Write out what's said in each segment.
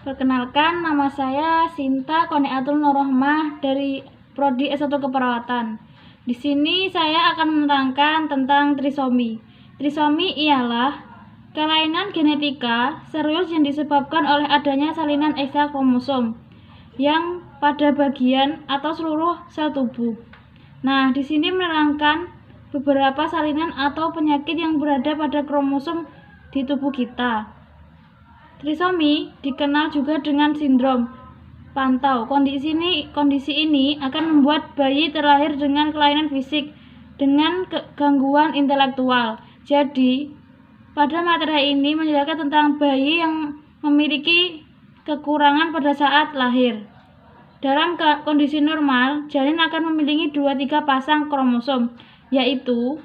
Perkenalkan, nama saya Sinta Qoniatul Nurrohmah dari Prodi S1 Keperawatan. Di sini saya akan menerangkan tentang trisomi. Trisomi ialah kelainan genetika serius yang disebabkan oleh adanya salinan ekstra kromosom yang pada bagian atau seluruh sel tubuh. Nah, di sini menerangkan beberapa salinan atau penyakit yang berada pada kromosom di tubuh kita. Trisomi dikenal juga dengan sindrom pantau. Kondisi ini akan membuat bayi terlahir dengan kelainan fisik dengan gangguan intelektual. Jadi, pada materi ini menjelaskan tentang bayi yang memiliki kekurangan pada saat lahir. Dalam kondisi normal, janin akan memiliki 2-3 pasang kromosom, yaitu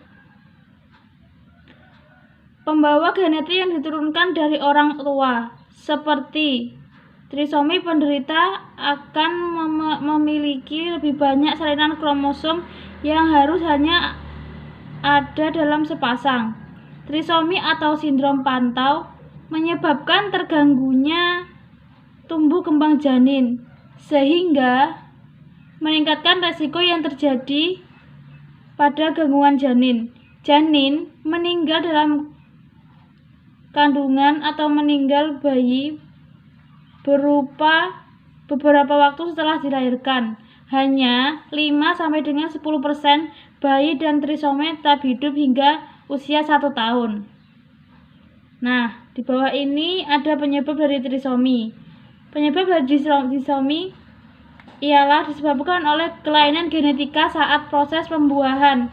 pembawa genetik yang diturunkan dari orang tua. Seperti trisomi, penderita akan memiliki lebih banyak salinan kromosom yang harus hanya ada dalam sepasang. Trisomi atau sindrom pantau menyebabkan terganggunya tumbuh kembang janin, sehingga meningkatkan resiko yang terjadi pada gangguan janin. Janin meninggal dalam kandungan atau meninggal bayi berupa beberapa waktu setelah dilahirkan. Hanya 5-10% bayi dan trisomi tetap hidup hingga usia 1 tahun. Nah, di bawah ini ada penyebab dari trisomi. Penyebab dari trisomi ialah disebabkan oleh kelainan genetika saat proses pembuahan,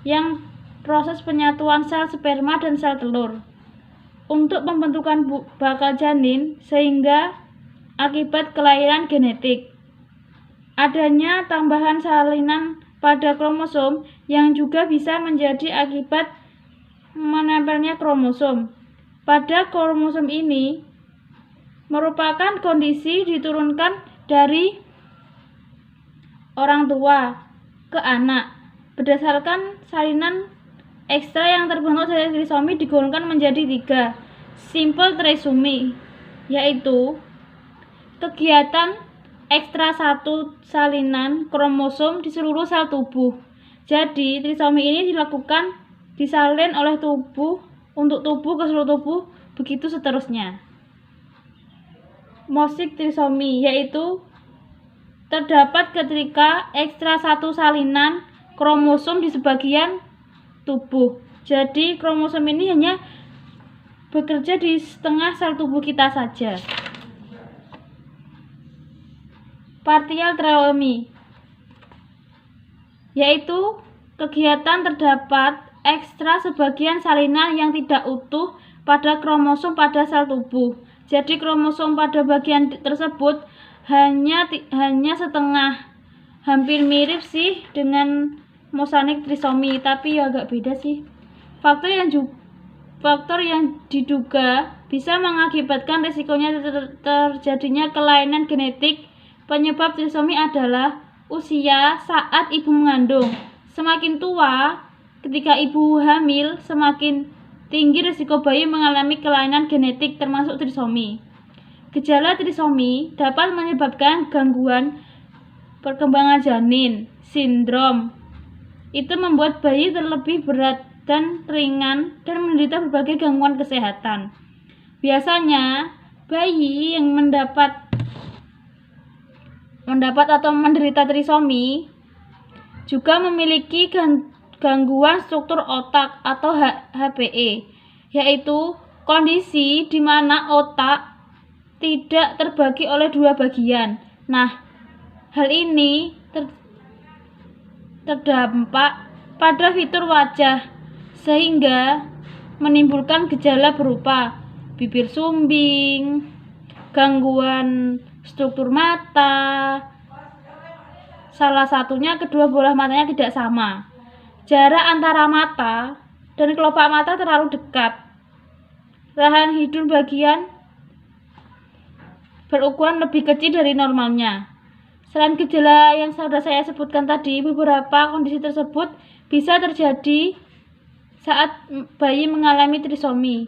yang proses penyatuan sel sperma dan sel telur untuk pembentukan bakal janin, sehingga akibat kelainan genetik. Adanya tambahan salinan pada kromosom yang juga bisa menjadi akibat menempelnya kromosom. Pada kromosom ini merupakan kondisi diturunkan dari orang tua ke anak. Berdasarkan salinan ekstra yang terbentuk dari trisomi digolongkan menjadi 3 simple trisomi, yaitu kegiatan ekstra satu salinan kromosom di seluruh sel tubuh. Jadi trisomi ini disalin oleh tubuh untuk tubuh ke seluruh tubuh, begitu seterusnya. Mosaic trisomi, yaitu terdapat ketika ekstra satu salinan kromosom di sebagian tubuh. Jadi kromosom ini hanya bekerja di setengah sel tubuh kita saja. Partial trisomi, yaitu kegiatan terdapat ekstra sebagian salinan yang tidak utuh pada kromosom pada sel tubuh. Jadi kromosom pada bagian tersebut hanya setengah. Hampir mirip sih dengan mosaic trisomi, tapi ya agak beda sih. Faktor yang diduga bisa mengakibatkan risikonya terjadinya kelainan genetik penyebab trisomi adalah usia saat ibu mengandung. Semakin tua ketika ibu hamil, semakin tinggi risiko bayi mengalami kelainan genetik termasuk trisomi. Gejala trisomi dapat menyebabkan gangguan perkembangan janin, sindrom. Itu membuat bayi terlebih berat dan ringan dan menderita berbagai gangguan kesehatan. Biasanya bayi yang mendapat atau menderita trisomi juga memiliki gangguan struktur otak atau HPE, yaitu kondisi di mana otak tidak terbagi oleh 2 bagian. Nah, hal ini terdampak pada fitur wajah, sehingga menimbulkan gejala berupa bibir sumbing, gangguan struktur mata. Salah satunya kedua bola matanya tidak sama. Jarak antara mata dan kelopak mata terlalu dekat. Rahan hidung bagian berukuran lebih kecil dari normalnya. Selain gejala yang sudah saya sebutkan tadi, beberapa kondisi tersebut bisa terjadi saat bayi mengalami trisomi,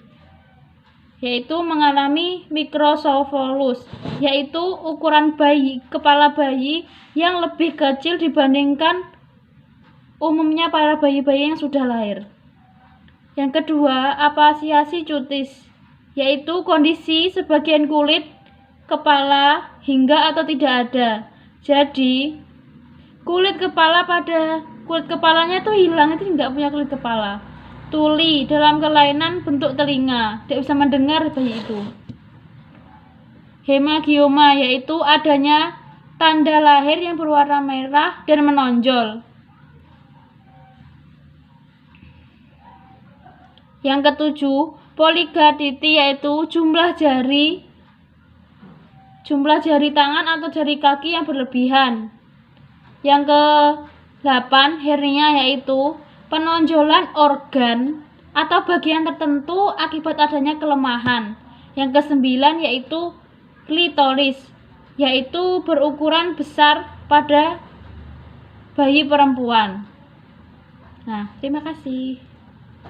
yaitu mengalami microcephalus, yaitu ukuran kepala bayi yang lebih kecil dibandingkan umumnya para bayi-bayi yang sudah lahir. Yang kedua, apasiasi cutis, yaitu kondisi sebagian kulit kepala hingga atau tidak ada. Jadi, kulit kepalanya tuh hilang, itu nggak punya kulit kepala. Tuli dalam kelainan bentuk telinga, tidak bisa mendengar bayi itu. Hemangioma, yaitu adanya tanda lahir yang berwarna merah dan menonjol. Yang ketujuh, poligatiti, yaitu jumlah jari tangan atau jari kaki yang berlebihan. Yang ke-8, hernia, yaitu penonjolan organ atau bagian tertentu akibat adanya kelemahan. Yang ke-9 yaitu klitoris, yaitu berukuran besar pada bayi perempuan. Nah, terima kasih.